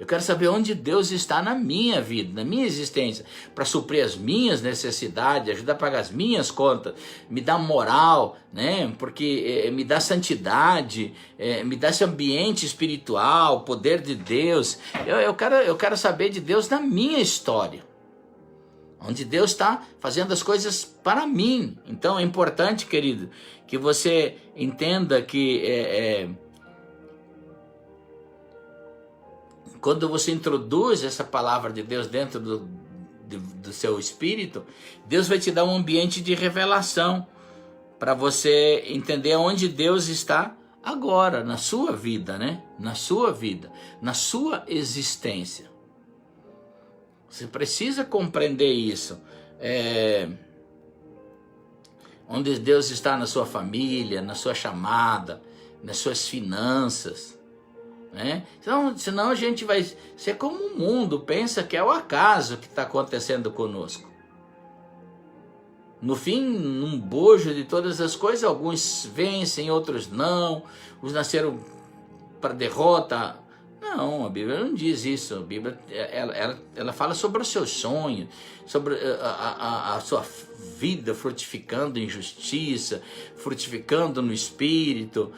Eu quero saber onde Deus está na minha vida, na minha existência, para suprir as minhas necessidades, ajudar a pagar as minhas contas, me dá moral, né? Porque me dá santidade, me dá esse ambiente espiritual, poder de Deus. Eu quero saber de Deus na minha história, onde Deus está fazendo as coisas para mim. Então é importante, querido, que você entenda que quando você introduz essa palavra de Deus dentro do seu espírito, Deus vai te dar um ambiente de revelação para você entender onde Deus está agora, na sua vida, né? Na sua vida, na sua existência. Você precisa compreender isso. Onde Deus está na sua família, na sua chamada, nas suas finanças, né? Senão a gente vai ser como o mundo pensa que é o acaso que está acontecendo conosco. No fim, num bojo de todas as coisas, alguns vencem, outros não. Os nasceram para derrota. Não, a Bíblia não diz isso. A Bíblia ela fala sobre o seu sonho, sobre a sua vida frutificando em justiça, frutificando no espírito,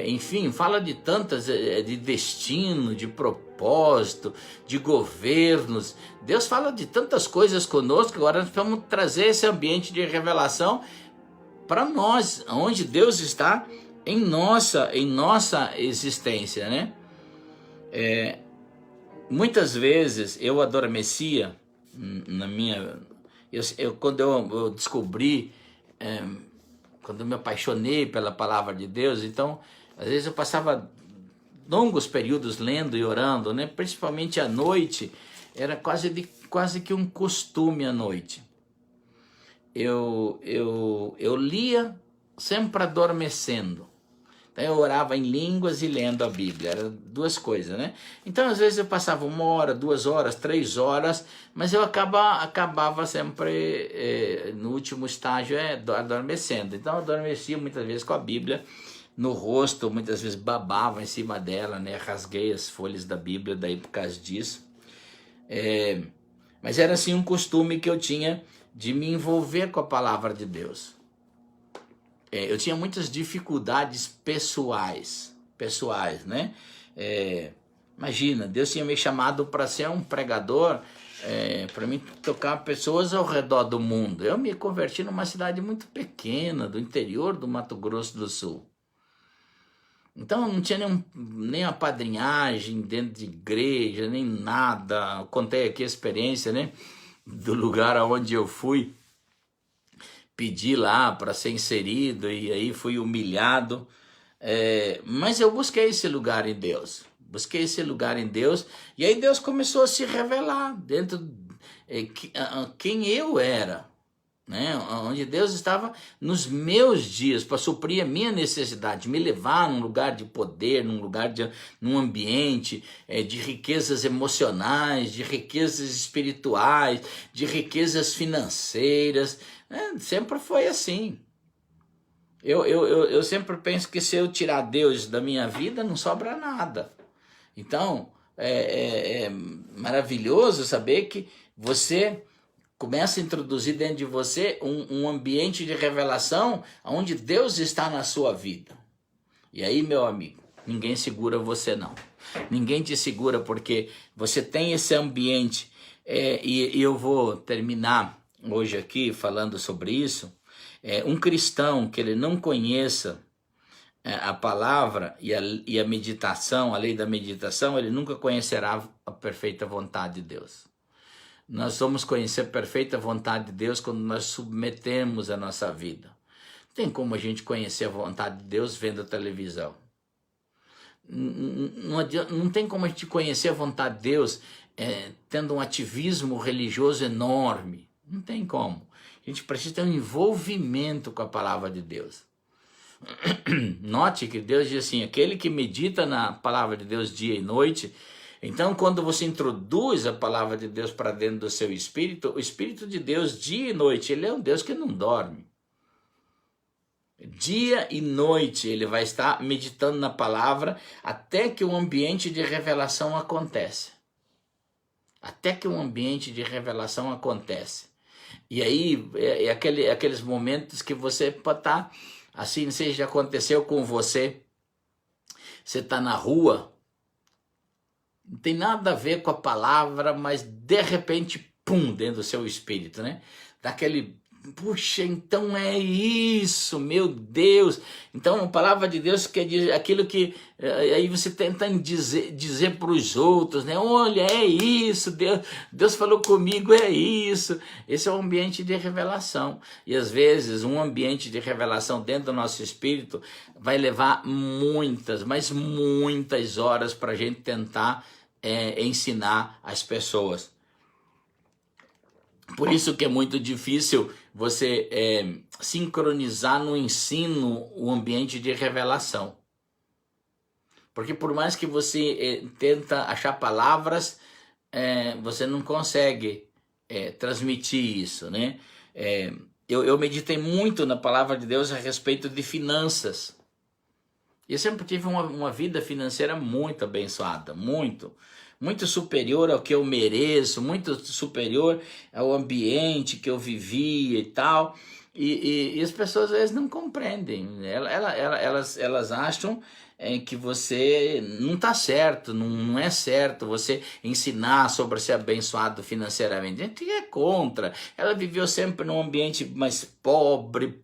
enfim, fala de tantas, de destino, de propósito, de governos. Deus fala de tantas coisas conosco. Agora nós vamos trazer esse ambiente de revelação para nós, onde Deus está em nossa existência, né? Muitas vezes eu adormecia na minha... quando eu descobri, quando eu me apaixonei pela palavra de Deus, então às vezes eu passava longos períodos lendo e orando, né? Principalmente à noite, era quase que um costume à noite. Eu lia sempre adormecendo. Então eu orava em línguas e lendo a Bíblia, eram duas coisas, né? Então às vezes eu passava 1 hora, 2 horas, 3 horas, mas eu acabava sempre no último estágio adormecendo. Então eu adormecia muitas vezes com a Bíblia no rosto, muitas vezes babava em cima dela, né? Rasguei as folhas da Bíblia daí por causa disso. Mas era assim um costume que eu tinha de me envolver com a palavra de Deus. Eu tinha muitas dificuldades pessoais, né? Imagina, Deus tinha me chamado para ser um pregador, para mim tocar pessoas ao redor do mundo. Eu me converti numa cidade muito pequena, do interior do Mato Grosso do Sul. Então não tinha nem apadrinhagem dentro de igreja, nem nada. Eu contei aqui a experiência, né? Do lugar aonde eu fui. Pedi lá para ser inserido e aí fui humilhado, mas eu busquei esse lugar em Deus, e aí Deus começou a se revelar dentro quem eu era, né? Onde Deus estava nos meus dias para suprir a minha necessidade, me levar num lugar de poder, num ambiente de riquezas emocionais, de riquezas espirituais, de riquezas financeiras. Sempre foi assim. Eu sempre penso que se eu tirar Deus da minha vida, não sobra nada. Então, é maravilhoso saber que você começa a introduzir dentro de você um ambiente de revelação onde Deus está na sua vida. E aí, meu amigo, ninguém segura você não. Ninguém te segura porque você tem esse ambiente. E eu vou terminar hoje aqui falando sobre isso. Um cristão que ele não conheça a palavra e a meditação, a lei da meditação, ele nunca conhecerá a perfeita vontade de Deus. Nós vamos conhecer a perfeita vontade de Deus quando nós submetemos a nossa vida. Não tem como a gente conhecer a vontade de Deus vendo a televisão. Não tem como a gente conhecer a vontade de Deus tendo um ativismo religioso enorme. Não tem como. A gente precisa ter um envolvimento com a palavra de Deus. Note que Deus diz assim, aquele que medita na palavra de Deus dia e noite. Então, quando você introduz a palavra de Deus para dentro do seu espírito, o Espírito de Deus dia e noite, ele é um Deus que não dorme. Dia e noite ele vai estar meditando na palavra até que o ambiente de revelação acontece. até que um ambiente de revelação acontece. E aí, aqueles momentos que você pode estar, assim, não sei se já aconteceu com você, você está na rua, não tem nada a ver com a palavra, mas de repente, pum, dentro do seu espírito, né? Daquele, puxa, então é isso, meu Deus. Então a palavra de Deus quer dizer aquilo que aí você tenta dizer para os outros, né? Olha, é isso, Deus falou comigo, é isso. Esse é o ambiente de revelação. E às vezes um ambiente de revelação dentro do nosso espírito vai levar muitas, mas muitas horas para a gente tentar ensinar as pessoas. Por isso que é muito difícil você sincronizar no ensino o ambiente de revelação. Porque por mais que você tenta achar palavras, você não consegue transmitir isso, né? Eu meditei muito na palavra de Deus a respeito de finanças. Eu sempre tive uma vida financeira muito abençoada, muito superior ao que eu mereço, muito superior ao ambiente que eu vivia e tal. E as pessoas às vezes não compreendem. Elas acham que você não está certo, não é certo você ensinar sobre ser abençoado financeiramente. A gente é contra. Ela viveu sempre num ambiente mais pobre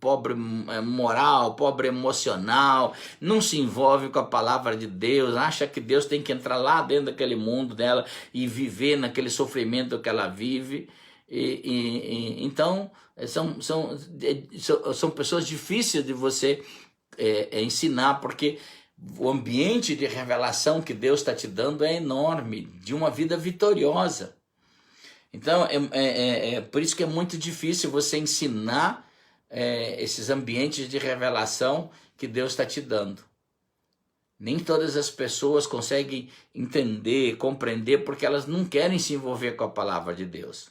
moral, pobre emocional, não se envolve com a palavra de Deus, acha que Deus tem que entrar lá dentro daquele mundo dela e viver naquele sofrimento que ela vive. Então, são pessoas difíceis de você ensinar, porque o ambiente de revelação que Deus está te dando é enorme, de uma vida vitoriosa. Então, por isso que é muito difícil você ensinar esses ambientes de revelação que Deus está te dando. Nem todas as pessoas conseguem entender, compreender, porque elas não querem se envolver com a palavra de Deus.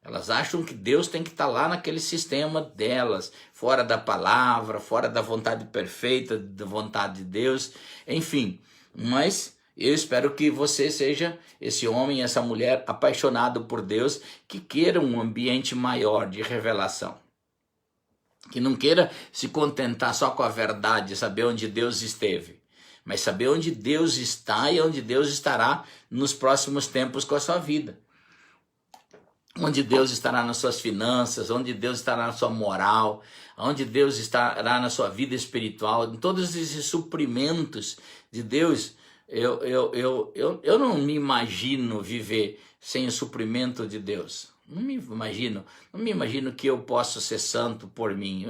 Elas acham que Deus tem que estar lá naquele sistema delas, fora da palavra, fora da vontade perfeita, da vontade de Deus, enfim. Mas eu espero que você seja esse homem, essa mulher apaixonado por Deus, que queira um ambiente maior de revelação. Que não queira se contentar só com a verdade, saber onde Deus esteve, mas saber onde Deus está e onde Deus estará nos próximos tempos com a sua vida. Onde Deus estará nas suas finanças, onde Deus estará na sua moral, onde Deus estará na sua vida espiritual, em todos esses suprimentos de Deus. Eu não me imagino viver sem o suprimento de Deus. Não me imagino que eu possa ser santo por mim.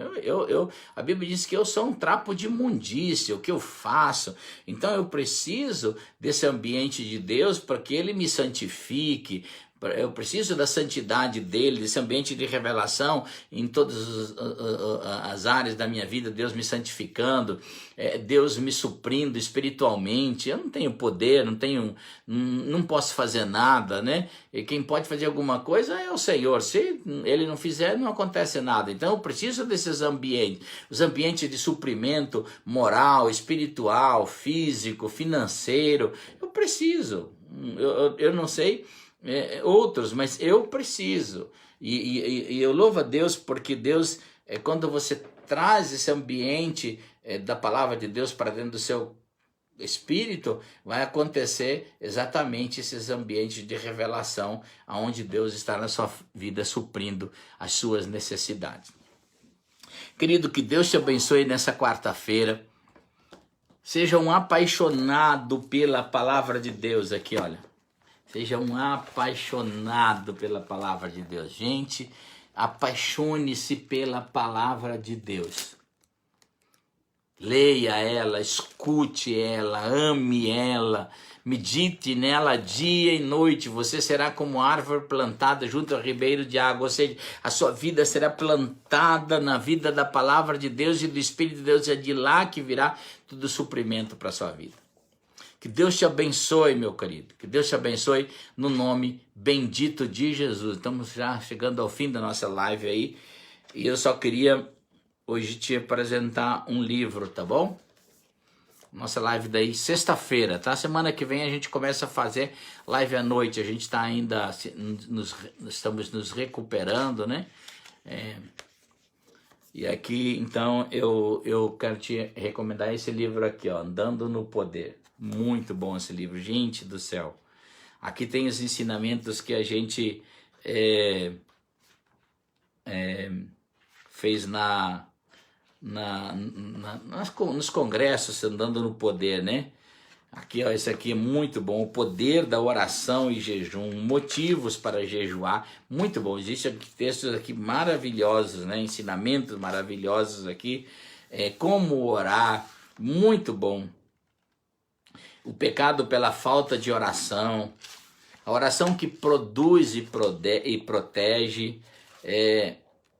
A Bíblia diz que eu sou um trapo de imundícia, o que eu faço. Então eu preciso desse ambiente de Deus para que Ele me santifique. Eu preciso da santidade dele, desse ambiente de revelação em todas as áreas da minha vida, Deus me santificando, Deus me suprindo espiritualmente. Eu não tenho poder, não posso fazer nada, né? E quem pode fazer alguma coisa é o Senhor. Se Ele não fizer, não acontece nada. Então eu preciso desses ambientes, os ambientes de suprimento moral, espiritual, físico, financeiro. Eu preciso. Eu não sei outros, mas eu preciso. E eu louvo a Deus, porque Deus, quando você traz esse ambiente da palavra de Deus para dentro do seu espírito, vai acontecer exatamente esses ambientes de revelação, onde Deus está na sua vida suprindo as suas necessidades. Querido, que Deus te abençoe nessa quarta-feira. Seja um apaixonado pela palavra de Deus aqui, olha. Seja um apaixonado pela palavra de Deus. Gente, apaixone-se pela palavra de Deus. Leia ela, escute ela, ame ela, medite nela dia e noite. Você será como árvore plantada junto ao ribeiro de água. Ou seja, a sua vida será plantada na vida da palavra de Deus e do Espírito de Deus. É de lá que virá todo o suprimento para a sua vida. Que Deus te abençoe, meu querido. Que Deus te abençoe no nome bendito de Jesus. Estamos já chegando ao fim da nossa live aí. E eu só queria hoje te apresentar um livro, tá bom? Nossa live daí sexta-feira, tá? Semana que vem a gente começa a fazer live à noite. A gente está ainda, estamos nos recuperando, né? E aqui, então, eu quero te recomendar esse livro aqui, ó, Andando no Poder. Muito bom esse livro, gente do céu. Aqui tem os ensinamentos que a gente fez nos congressos, Andando no Poder, né? Aqui, ó, esse aqui é muito bom, o poder da oração e jejum, motivos para jejuar, muito bom. Existem textos aqui maravilhosos, né? Ensinamentos maravilhosos aqui, como orar, muito bom. O pecado pela falta de oração, a oração que produz e protege,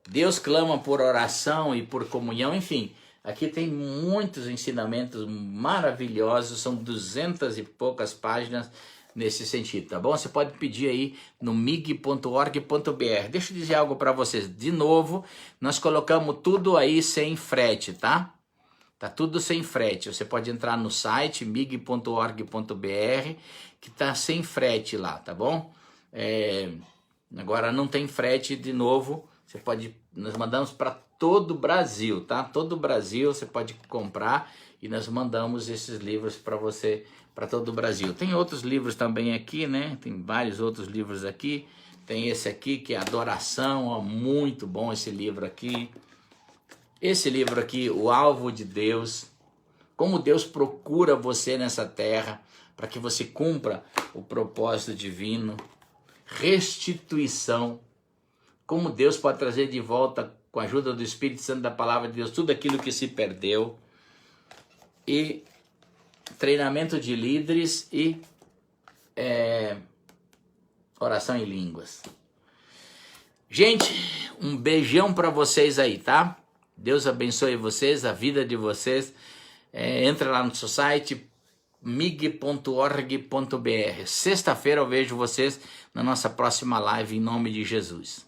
Deus clama por oração e por comunhão, enfim. Aqui tem muitos ensinamentos maravilhosos, são 200 e poucas páginas nesse sentido, tá bom? Você pode pedir aí no mig.org.br. Deixa eu dizer algo para vocês. De novo, nós colocamos tudo aí sem frete, tá? Tá tudo sem frete. Você pode entrar no site mig.org.br, que tá sem frete lá, tá bom? Agora não tem frete de novo. Você pode, nós mandamos para todo o Brasil, tá? Todo o Brasil você pode comprar e nós mandamos esses livros para você, para todo o Brasil. Tem outros livros também aqui, né? Tem vários outros livros aqui. Tem esse aqui que é Adoração, ó, muito bom esse livro aqui. Esse livro aqui, O Alvo de Deus, como Deus procura você nessa terra para que você cumpra o propósito divino. Restituição, como Deus pode trazer de volta, com a ajuda do Espírito Santo, da Palavra de Deus, tudo aquilo que se perdeu. E treinamento de líderes e oração em línguas. Gente, um beijão para vocês aí, tá? Deus abençoe vocês, a vida de vocês. Entra lá no seu site, mig.org.br. Sexta-feira eu vejo vocês na nossa próxima live, em nome de Jesus.